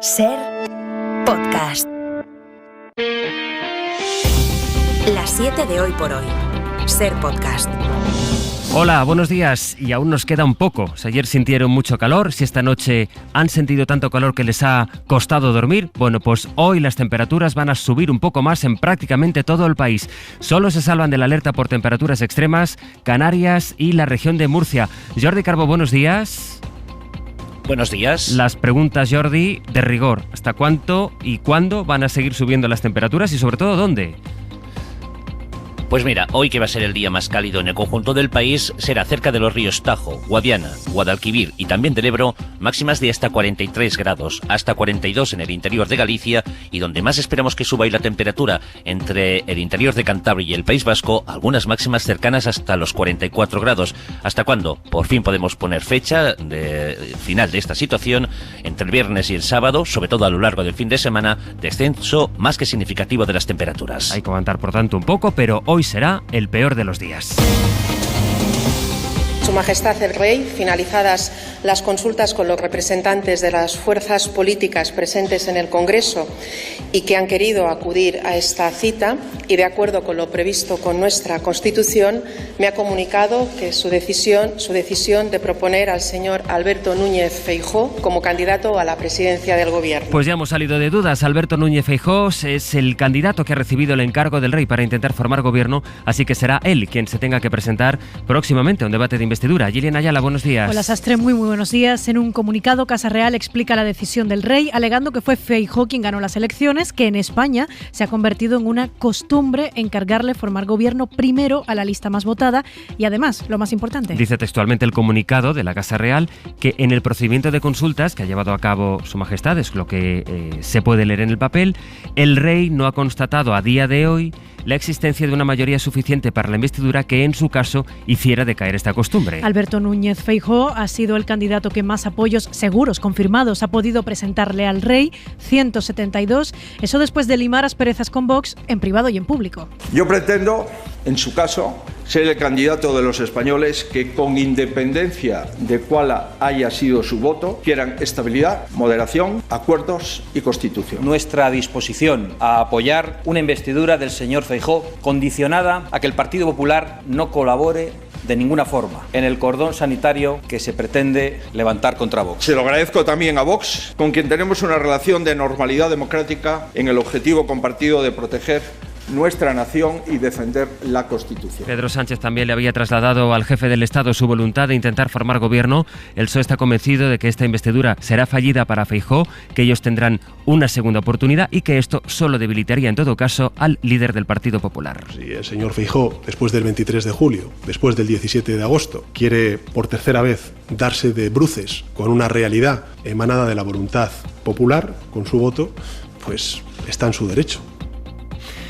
Ser Podcast. Las 7 de hoy por hoy. Ser Podcast. Hola, buenos días. Y aún nos queda un poco. Si ayer sintieron mucho calor, si esta noche han sentido tanto calor que les ha costado dormir, bueno, pues hoy las temperaturas van a subir un poco más en prácticamente todo el país. Solo se salvan de la alerta por temperaturas extremas Canarias y la región de Murcia. Jordi Carbo, buenos días. Buenos días. Las preguntas, Jordi, de rigor. ¿Hasta cuánto y cuándo van a seguir subiendo las temperaturas y sobre todo dónde? Pues mira, hoy que va a ser el día más cálido en el conjunto del país, será cerca de los ríos Tajo, Guadiana, Guadalquivir y también del Ebro, máximas de hasta 43 grados, hasta 42 en el interior de Galicia, y donde más esperamos que suba hoy la temperatura, entre el interior de Cantabria y el País Vasco, algunas máximas cercanas hasta los 44 grados. ¿Hasta cuándo? Por fin podemos poner fecha de final de esta situación. Entre el viernes y el sábado, sobre todo a lo largo del fin de semana, descenso más que significativo de las temperaturas. Hay que aguantar por tanto un poco, pero hoy será el peor de los días. Su Majestad el Rey, finalizadas las consultas con los representantes de las fuerzas políticas presentes en el Congreso y que han querido acudir a esta cita, y de acuerdo con lo previsto con nuestra Constitución, me ha comunicado que su decisión de proponer al señor Alberto Núñez Feijóo como candidato a la presidencia del Gobierno. Pues ya hemos salido de dudas. Alberto Núñez Feijóo es el candidato que ha recibido el encargo del Rey para intentar formar gobierno, así que será él quien se tenga que presentar próximamente a un debate de investidura. Gillian Ayala, buenos días. Hola, Sastre, muy buenos días. En un comunicado, Casa Real explica la decisión del Rey, alegando que fue Feijóo quien ganó las elecciones, que en España se ha convertido en una costumbre encargarle formar gobierno primero a la lista más votada y además, lo más importante. Dice textualmente el comunicado de la Casa Real que en el procedimiento de consultas que ha llevado a cabo Su Majestad, es lo que se puede leer en el papel, el Rey no ha constatado a día de hoy la existencia de una mayoría suficiente para la investidura que en su caso hiciera decaer esta costumbre. Alberto Núñez Feijóo ha sido el candidato que más apoyos seguros, confirmados, ha podido presentarle al Rey, 172, eso después de limar asperezas con Vox en privado y en público. Yo pretendo, en su caso, ser el candidato de los españoles que, con independencia de cuál haya sido su voto, quieran estabilidad, moderación, acuerdos y constitución. Nuestra disposición a apoyar una investidura del señor Feijóo condicionada a que el Partido Popular no colabore de ninguna forma en el cordón sanitario que se pretende levantar contra Vox. Se lo agradezco también a Vox, con quien tenemos una relación de normalidad democrática en el objetivo compartido de proteger nuestra nación y defender la Constitución. Pedro Sánchez también le había trasladado al jefe del Estado su voluntad de intentar formar gobierno. El PSOE está convencido de que esta investidura será fallida para Feijóo, que ellos tendrán una segunda oportunidad y que esto solo debilitaría en todo caso al líder del Partido Popular. Si el señor Feijóo, después del 23 de julio, después del 17 de agosto, quiere por tercera vez darse de bruces con una realidad emanada de la voluntad popular, con su voto, pues está en su derecho.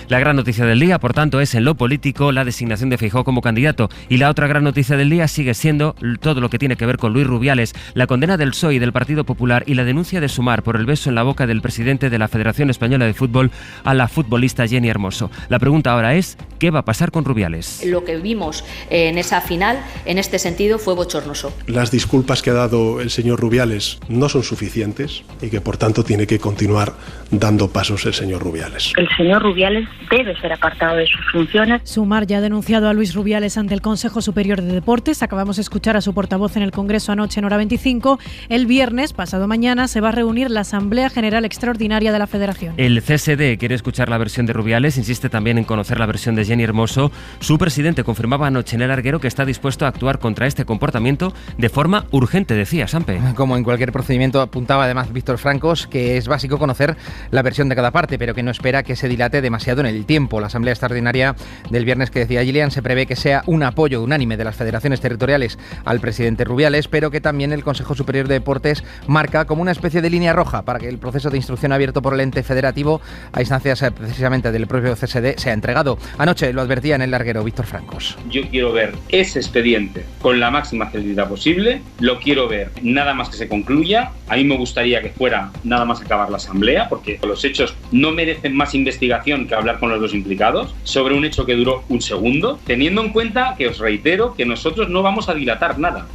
La gran noticia del día, por tanto, es en lo político la designación de Feijóo como candidato. Y la otra gran noticia del día sigue siendo todo lo que tiene que ver con Luis Rubiales, la condena del PSOE y del Partido Popular y la denuncia de Sumar por el beso en la boca del presidente de la Federación Española de Fútbol a la futbolista Jenny Hermoso. La pregunta ahora es, ¿qué va a pasar con Rubiales? Lo que vimos en esa final, en este sentido, fue bochornoso. Las disculpas que ha dado el señor Rubiales no son suficientes y que, por tanto, tiene que continuar dando pasos el señor Rubiales. El señor Rubiales debe ser apartado de sus funciones. Sumar ya ha denunciado a Luis Rubiales ante el Consejo Superior de Deportes. Acabamos de escuchar a su portavoz en el Congreso anoche en hora 25. El viernes, pasado mañana, se va a reunir la Asamblea General Extraordinaria de la Federación. El CSD quiere escuchar la versión de Rubiales, insiste también en conocer la versión de Jenny Hermoso. Su presidente confirmaba anoche en El Larguero que está dispuesto a actuar contra este comportamiento de forma urgente, decía Sampe. Como en cualquier procedimiento, apuntaba además Víctor Francos que es básico conocer la versión de cada parte, pero que no espera que se dilate demasiado en el tiempo. La Asamblea Extraordinaria del viernes que decía Gillian se prevé que sea un apoyo unánime de las federaciones territoriales al presidente Rubiales, pero que también el Consejo Superior de Deportes marca como una especie de línea roja para que el proceso de instrucción abierto por el ente federativo a instancias precisamente del propio CSD sea entregado. Anoche lo advertía en El Larguero Víctor Francos. Yo quiero ver ese expediente con la máxima celeridad posible, lo quiero ver nada más que se concluya. A mí me gustaría que fuera nada más acabar la Asamblea, porque los hechos no merecen más investigación que hablar con los dos implicados sobre un hecho que duró un segundo, teniendo en cuenta que os reitero que nosotros no vamos a dilatar nada.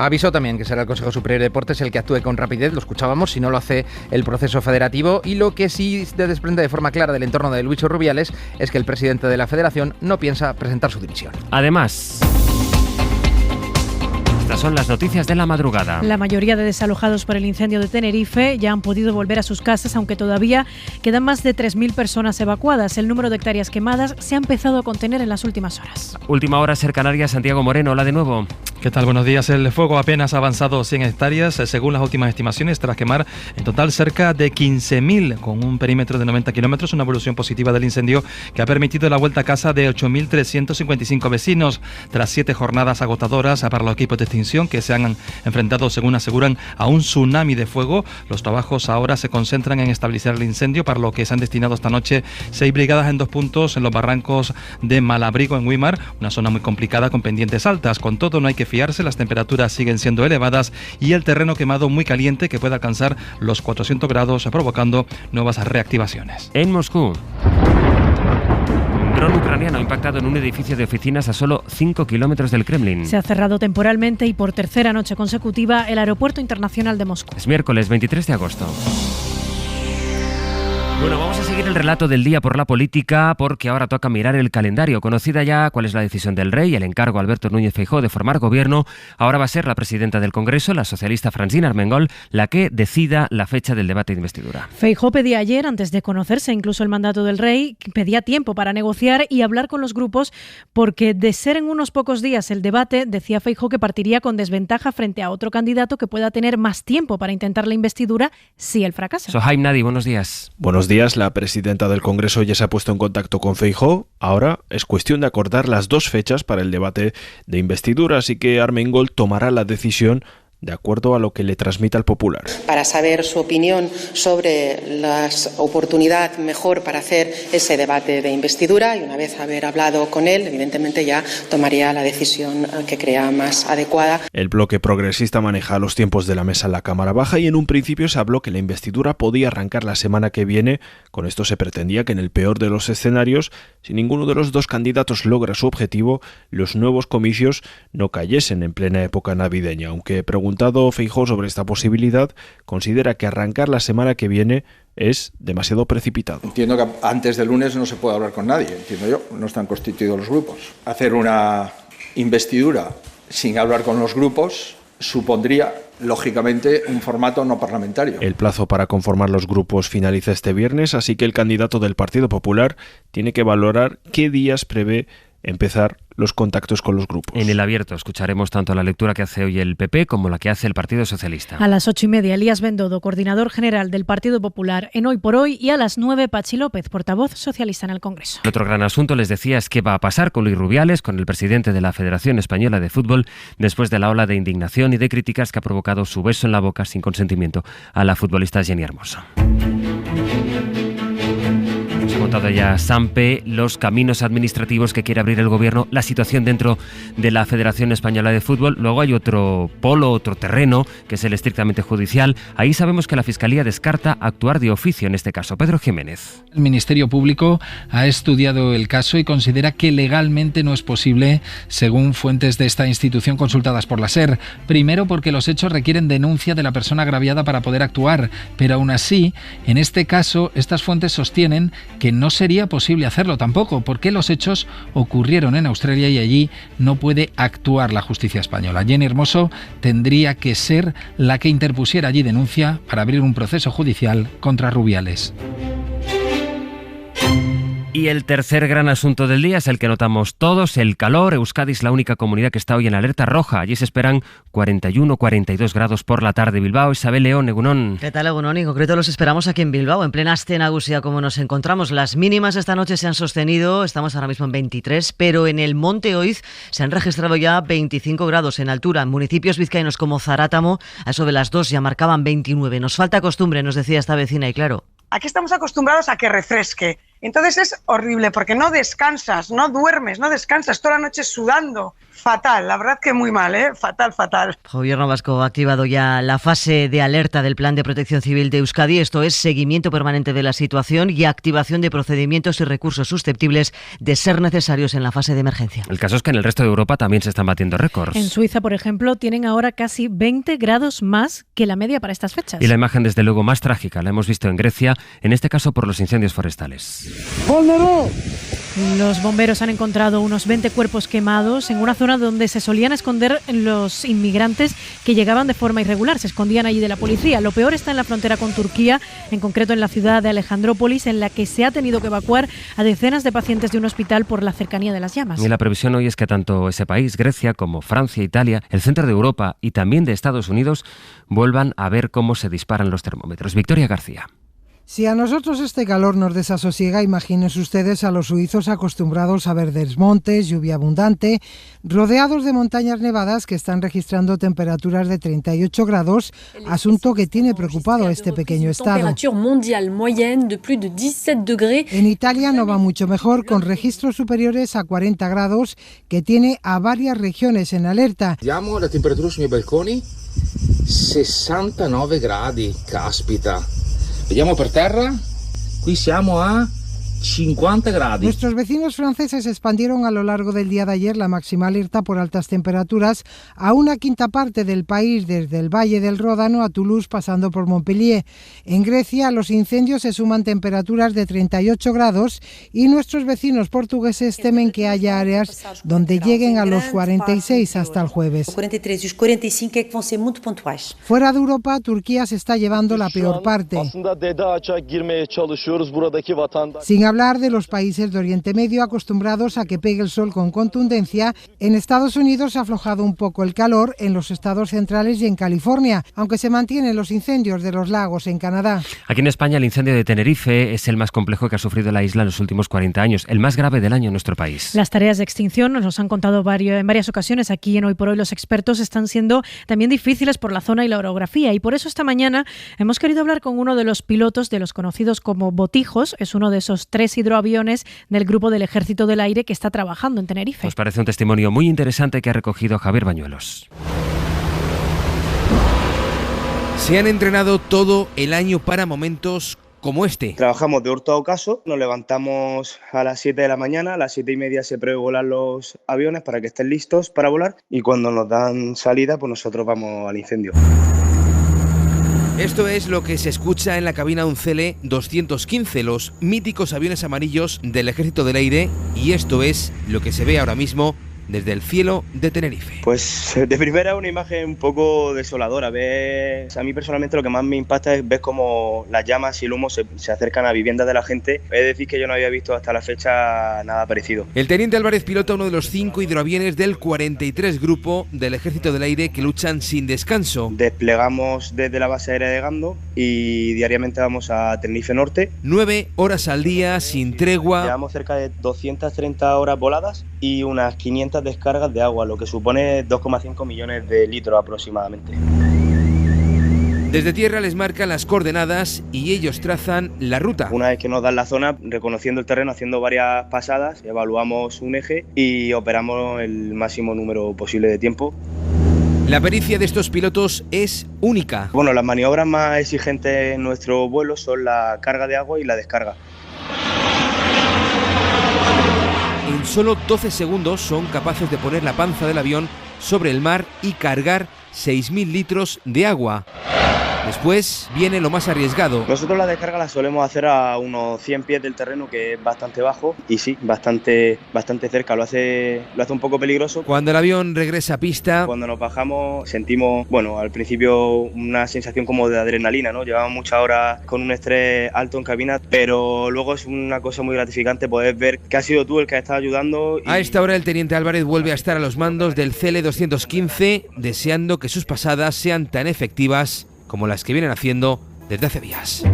Avisó también que será el Consejo Superior de Deportes el que actúe con rapidez, lo escuchábamos, si no lo hace el proceso federativo, y lo que sí se desprende de forma clara del entorno de Luis Rubiales es que el presidente de la Federación no piensa presentar su dimisión. Además, estas son las noticias de la madrugada. La mayoría de desalojados por el incendio de Tenerife ya han podido volver a sus casas, aunque todavía quedan más de 3.000 personas evacuadas. El número de hectáreas quemadas se ha empezado a contener en las últimas horas. Última hora, Ser Canarias, Santiago Moreno, hola de nuevo. ¿Qué tal? Buenos días. El fuego apenas ha avanzado 100 hectáreas, según las últimas estimaciones, tras quemar en total cerca de 15.000, con un perímetro de 90 kilómetros, una evolución positiva del incendio que ha permitido la vuelta a casa de 8.355 vecinos, tras 7 jornadas agotadoras para los equipos de extinción que se han enfrentado, según aseguran, a un tsunami de fuego. Los trabajos ahora se concentran en estabilizar el incendio, para lo que se han destinado esta noche 6 brigadas en 2 puntos en los barrancos de Malabrigo, en Güímar, una zona muy complicada con pendientes altas. Con todo, no hay que fiarse, las temperaturas siguen siendo elevadas y el terreno quemado muy caliente, que puede alcanzar los 400 grados, provocando nuevas reactivaciones. En Moscú, un dron ucraniano ha impactado en un edificio de oficinas a solo 5 kilómetros del Kremlin. Se ha cerrado temporalmente y por tercera noche consecutiva el Aeropuerto Internacional de Moscú. Es miércoles 23 de agosto. Bueno, vamos a seguir el relato del día por la política, porque ahora toca mirar el calendario. Conocida ya cuál es la decisión del rey, el encargo a Alberto Núñez Feijóo de formar gobierno, ahora va a ser la presidenta del Congreso, la socialista Francina Armengol, la que decida la fecha del debate de investidura. Feijóo pedía ayer, antes de conocerse incluso el mandato del rey, pedía tiempo para negociar y hablar con los grupos, porque de ser en unos pocos días el debate, decía Feijóo que partiría con desventaja frente a otro candidato que pueda tener más tiempo para intentar la investidura si él fracasa. Sohaib Nadi, buenos días. Buenos días. La presidenta del Congreso ya se ha puesto en contacto con Feijóo. Ahora es cuestión de acordar las 2 fechas para el debate de investidura, así que Armengol tomará la decisión de acuerdo a lo que le transmita el Popular. Para saber su opinión sobre la oportunidad mejor para hacer ese debate de investidura, y una vez haber hablado con él, evidentemente ya tomaría la decisión que crea más adecuada. El bloque progresista maneja los tiempos de la mesa en la Cámara Baja y en un principio se habló que la investidura podía arrancar la semana que viene. Con esto se pretendía que en el peor de los escenarios, si ninguno de los 2 candidatos logra su objetivo, los nuevos comicios no cayesen en plena época navideña, aunque preguntado Feijóo sobre esta posibilidad, considera que arrancar la semana que viene es demasiado precipitado. Entiendo que antes del lunes no se puede hablar con nadie, entiendo yo, no están constituidos los grupos. Hacer una investidura sin hablar con los grupos supondría, lógicamente, un formato no parlamentario. El plazo para conformar los grupos finaliza este viernes, así que el candidato del Partido Popular tiene que valorar qué días prevé empezar los contactos con los grupos. En el abierto escucharemos tanto la lectura que hace hoy el PP como la que hace el Partido Socialista. A las 8:30, Elías Bendodo, coordinador general del Partido Popular en Hoy por Hoy, y a las 9, Pachi López, portavoz socialista en el Congreso. El otro gran asunto, les decía, es qué va a pasar con Luis Rubiales, con el presidente de la Federación Española de Fútbol, después de la ola de indignación y de críticas que ha provocado su beso en la boca sin consentimiento a la futbolista Jenny Hermoso. Ha contado ya Sampe los caminos administrativos que quiere abrir el gobierno, la situación dentro de la Federación Española de Fútbol. Luego hay otro polo, otro terreno, que es el estrictamente judicial. Ahí sabemos que la Fiscalía descarta actuar de oficio en este caso. Pedro Jiménez. El Ministerio Público ha estudiado el caso y considera que legalmente no es posible, según fuentes de esta institución consultadas por la SER. Primero, porque los hechos requieren denuncia de la persona agraviada para poder actuar, pero aún así, en este caso, estas fuentes sostienen que no sería posible hacerlo tampoco, porque los hechos ocurrieron en Australia y allí no puede actuar la justicia española. Jenny Hermoso tendría que ser la que interpusiera allí denuncia para abrir un proceso judicial contra Rubiales. Y el tercer gran asunto del día es el que notamos todos, el calor. Euskadi es la única comunidad que está hoy en alerta roja. Allí se esperan 41 o 42 grados por la tarde. Bilbao, Isabel León, Egunon. ¿Qué tal, Egunon? En concreto los esperamos aquí en Bilbao, en plena Aste Nagusia, como nos encontramos. Las mínimas esta noche se han sostenido, estamos ahora mismo en 23, pero en el Monte Oiz se han registrado ya 25 grados en altura. En municipios vizcaínos como Zarátamo, a eso de las 2 ya marcaban 29. Nos falta costumbre, nos decía esta vecina, y claro. Aquí estamos acostumbrados a que refresque. Entonces es horrible porque no descansas, no duermes, no descansas, toda la noche sudando. Fatal, la verdad que muy mal, fatal, fatal. El Gobierno vasco ha activado ya la fase de alerta del Plan de Protección Civil de Euskadi. Esto es seguimiento permanente de la situación y activación de procedimientos y recursos susceptibles de ser necesarios en la fase de emergencia. El caso es que en el resto de Europa también se están batiendo récords. En Suiza, por ejemplo, tienen ahora casi 20 grados más que la media para estas fechas. Y la imagen, desde luego, más trágica la hemos visto en Grecia, en este caso por los incendios forestales. Los bomberos han encontrado unos 20 cuerpos quemados en una zona donde se solían esconder los inmigrantes que llegaban de forma irregular. Se escondían allí de la policía. Lo peor está en la frontera con Turquía, en concreto en la ciudad de Alejandrópolis, en la que se ha tenido que evacuar a decenas de pacientes de un hospital por la cercanía de las llamas. Y la previsión hoy es que tanto ese país, Grecia, como Francia, Italia, el centro de Europa y también de Estados Unidos vuelvan a ver cómo se disparan los termómetros. Victoria García. Si a nosotros este calor nos desasosiega, imagínense ustedes a los suizos acostumbrados a ver desmontes, lluvia abundante, rodeados de montañas nevadas que están registrando temperaturas de 38 grados, asunto que tiene preocupado a este pequeño estado. En Italia no va mucho mejor, con registros superiores a 40 grados, que tiene a varias regiones en alerta. Vediamo la temperatura sui miei balconi, 69 gradi, caspita. Vediamo per terra, qui siamo a 50 grados. Nuestros vecinos franceses expandieron a lo largo del día de ayer la máxima alerta por altas temperaturas a una quinta parte del país, desde el Valle del Ródano a Toulouse pasando por Montpellier. En Grecia los incendios se suman temperaturas de 38 grados y nuestros vecinos portugueses temen que haya áreas donde lleguen a los 46 hasta el jueves. Fuera de Europa, Turquía se está llevando la peor parte. Sin hablar de los países de Oriente Medio acostumbrados a que pegue el sol con contundencia, en Estados Unidos ha aflojado un poco el calor en los estados centrales y en California, aunque se mantienen los incendios de los lagos en Canadá. Aquí en España el incendio de Tenerife es el más complejo que ha sufrido la isla en los últimos 40 años, el más grave del año en nuestro país. Las tareas de extinción, nos han contado en varias ocasiones aquí en Hoy por Hoy los expertos, están siendo también difíciles por la zona y la orografía, y por eso esta mañana hemos querido hablar con uno de los pilotos de los conocidos como botijos. Es uno de esos 3 hidroaviones del Grupo del Ejército del Aire que está trabajando en Tenerife. Nos parece un testimonio muy interesante que ha recogido Javier Bañuelos. Se han entrenado todo el año para momentos como este. Trabajamos de hurto a ocaso, nos levantamos a las 7 de la mañana, a las 7:30 se prevolan los aviones para que estén listos para volar y cuando nos dan salida, pues nosotros vamos al incendio. Esto es lo que se escucha en la cabina de un CL-215, los míticos aviones amarillos del Ejército del Aire, y esto es lo que se ve ahora mismo desde el cielo de Tenerife. Pues de primera una imagen un poco desoladora. A mí personalmente lo que más me impacta es ver cómo las llamas y el humo se acercan a viviendas de la gente. He de decir que yo no había visto hasta la fecha nada parecido. El teniente Álvarez pilota uno de los 5 hidroaviones del 43 Grupo del Ejército del Aire que luchan sin descanso. Desplegamos desde la base aérea de Gando y diariamente vamos a Tenerife Norte. 9 horas al día, sin tregua. Llevamos cerca de 230 horas voladas y unas 500 descargas de agua, lo que supone 2,5 millones de litros aproximadamente. Desde tierra les marcan las coordenadas y ellos trazan la ruta. Una vez que nos dan la zona, reconociendo el terreno, haciendo varias pasadas, evaluamos un eje y operamos el máximo número posible de tiempo. La pericia de estos pilotos es única. Bueno, las maniobras más exigentes en nuestro vuelo son la carga de agua y la descarga. En solo 12 segundos son capaces de poner la panza del avión sobre el mar y cargar 6.000 litros de agua. Después viene lo más arriesgado. Nosotros la descarga la solemos hacer a unos 100 pies del terreno, que es bastante bajo, y sí, bastante cerca, lo hace un poco peligroso. Cuando el avión regresa a pista... Cuando nos bajamos sentimos, al principio una sensación como de adrenalina, ¿no? Llevamos muchas horas con un estrés alto en cabina, pero luego es una cosa muy gratificante poder ver que has sido tú el que has estado ayudando. A esta hora el teniente Álvarez vuelve a estar a los mandos del CL-215, deseando que sus pasadas sean tan efectivas como las que vienen haciendo desde hace días.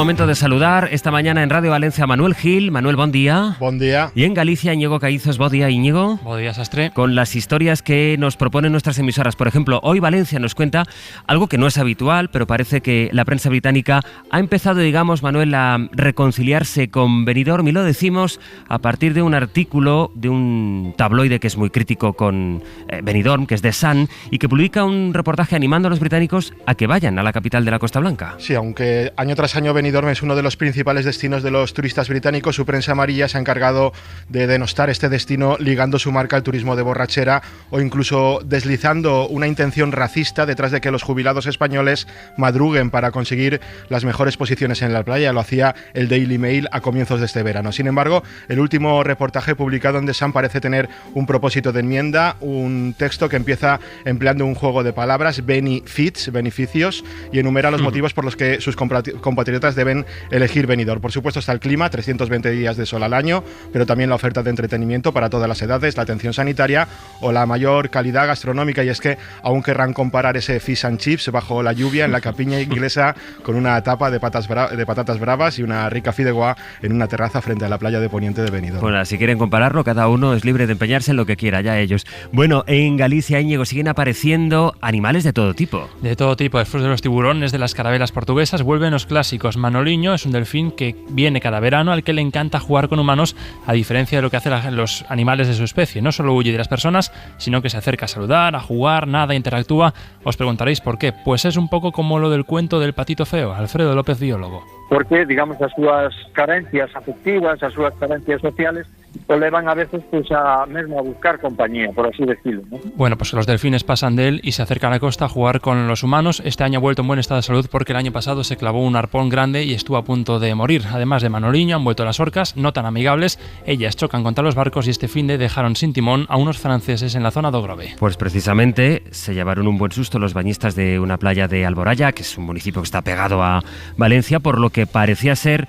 momento de saludar esta mañana en Radio Valencia a Manuel Gil. Manuel, buen día. Buen día. Y en Galicia, Íñigo Caízos, buen día, Íñigo. Buen día, Sastre. Con las historias que nos proponen nuestras emisoras. Por ejemplo, hoy Valencia nos cuenta algo que no es habitual, pero parece que la prensa británica ha empezado, digamos, Manuel, a reconciliarse con Benidorm, y lo decimos a partir de un artículo de un tabloide que es muy crítico con Benidorm, que es The Sun, y que publica un reportaje animando a los británicos a que vayan a la capital de la Costa Blanca. Sí, aunque año tras año Benidorm es uno de los principales destinos de los turistas británicos, su prensa amarilla se ha encargado de denostar este destino ligando su marca al turismo de borrachera o incluso deslizando una intención racista detrás de que los jubilados españoles madruguen para conseguir las mejores posiciones en la playa. Lo hacía el Daily Mail a comienzos de este verano. Sin embargo, el último reportaje publicado en The Sun parece tener un propósito de enmienda, un texto que empieza empleando un juego de palabras, benefits, beneficios, y enumera los motivos por los que sus compatriotas deben elegir Benidorm. Por supuesto está el clima, 320 días de sol al año, pero también la oferta de entretenimiento para todas las edades, la atención sanitaria o la mayor calidad gastronómica, y es que aún querrán comparar ese fish and chips bajo la lluvia en la campiña inglesa con una tapa de patatas bravas y una rica fideuà en una terraza frente a la playa de Poniente de Benidorm. Bueno, si quieren compararlo, cada uno es libre de empeñarse en lo que quiera, ya ellos. Bueno, en Galicia, Íñigo, siguen apareciendo animales de todo tipo. De todo tipo, después de los tiburones, de las carabelas portuguesas, vuelven los clásicos. Manoliño es un delfín que viene cada verano, al que le encanta jugar con humanos, a diferencia de lo que hacen los animales de su especie. No solo huye de las personas, sino que se acerca a saludar, a jugar, nada, interactúa. Os preguntaréis por qué. Pues es un pouco como lo del cuento del patito feo. Alfredo López, biólogo. Porque, digamos, as súas carencias afectivas, as súas carencias sociales, o levan a veces pues mesmo a buscar compañía, por así decirlo, ¿no? Bueno, pues los delfines pasan de él y se acercan a la costa a jugar con los humanos. Este año ha vuelto en buen estado de salud porque el año pasado se clavó un arpón grande y estuvo a punto de morir. Además de Manoliño, han vuelto las orcas, no tan amigables. Ellas chocan contra los barcos y este finde dejaron sin timón a unos franceses en la zona do Grove. Pues precisamente se llevaron un buen susto los bañistas de una playa de Alboraya, que es un municipio que está pegado a Valencia, por lo que parecía ser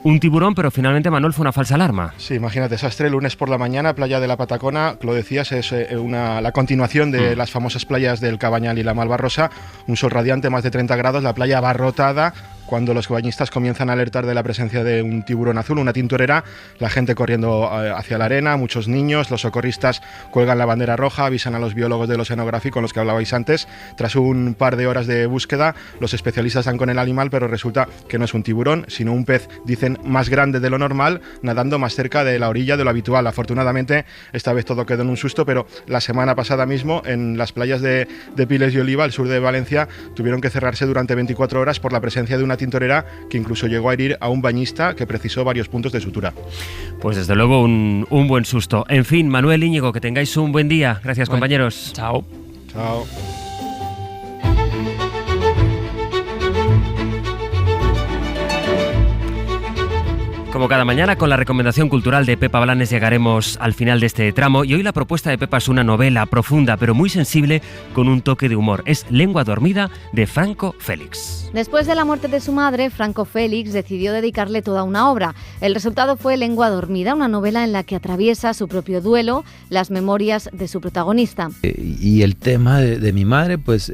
un tiburón, pero finalmente, Manuel, fue una falsa alarma. Sí, imagínate, Sastre, lunes por la mañana, playa de la Patacona, lo decías, es la continuación de las famosas playas del Cabañal y la Malvarrosa, un sol radiante, más de 30 grados, la playa abarrotada, cuando los bañistas comienzan a alertar de la presencia de un tiburón azul, una tintorera, la gente corriendo hacia la arena, muchos niños, los socorristas cuelgan la bandera roja, avisan a los biólogos del oceanográfico con los que hablabais antes. Tras un par de horas de búsqueda, los especialistas dan con el animal, pero resulta que no es un tiburón, sino un pez, dicen, más grande de lo normal, nadando más cerca de la orilla de lo habitual. Afortunadamente, esta vez todo quedó en un susto, pero la semana pasada mismo, en las playas de Piles y Oliva, al sur de Valencia, tuvieron que cerrarse durante 24 horas por la presencia de una tintorera que incluso llegó a herir a un bañista que precisó varios puntos de sutura. Pues desde luego un buen susto. En fin, Manuel, Íñigo, que tengáis un buen día. Gracias, compañeros. Chao. Chao. Como cada mañana, con la recomendación cultural de Pepa Blanes llegaremos al final de este tramo, y hoy la propuesta de Pepa es una novela profunda pero muy sensible con un toque de humor. Es Lengua dormida, de Franco Félix. Después de la muerte de su madre, Franco Félix decidió dedicarle toda una obra. El resultado fue Lengua dormida, una novela en la que atraviesa su propio duelo, las memorias de su protagonista. Y el tema de mi madre pues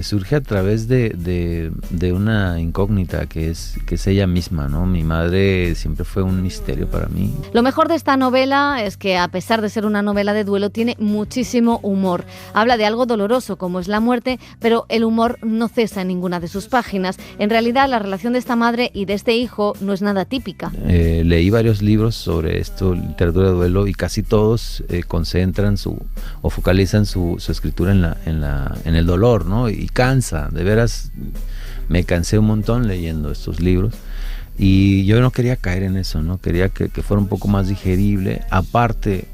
surge a través de una incógnita que es ella misma, ¿no? Mi madre siempre fue un misterio para mí. Lo mejor de esta novela es que, a pesar de ser una novela de duelo, tiene muchísimo humor. Habla de algo doloroso como es la muerte, pero el humor no cesa en ninguna de sus páginas. En realidad, la relación de esta madre y de este hijo no es nada típica. Leí varios libros sobre esto, literatura de duelo, y casi todos concentran o focalizan su escritura en el dolor, ¿no? Y cansa, de veras, me cansé un montón leyendo estos libros. Y yo no quería caer en eso, ¿no? Quería que fuera un poco más digerible. Aparte,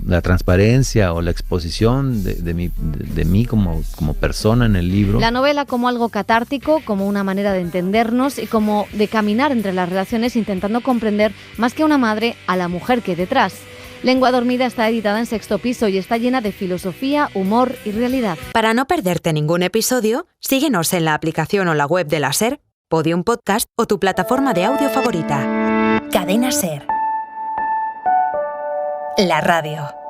la transparencia o la exposición de mí como persona en el libro. La novela como algo catártico, como una manera de entendernos y como de caminar entre las relaciones intentando comprender más que a una madre, a la mujer que hay detrás. Lengua dormida está editada en Sexto Piso y está llena de filosofía, humor y realidad. Para no perderte ningún episodio, síguenos en la aplicación o la web de la SER, Podium Podcast o tu plataforma de audio favorita. Cadena SER. La radio.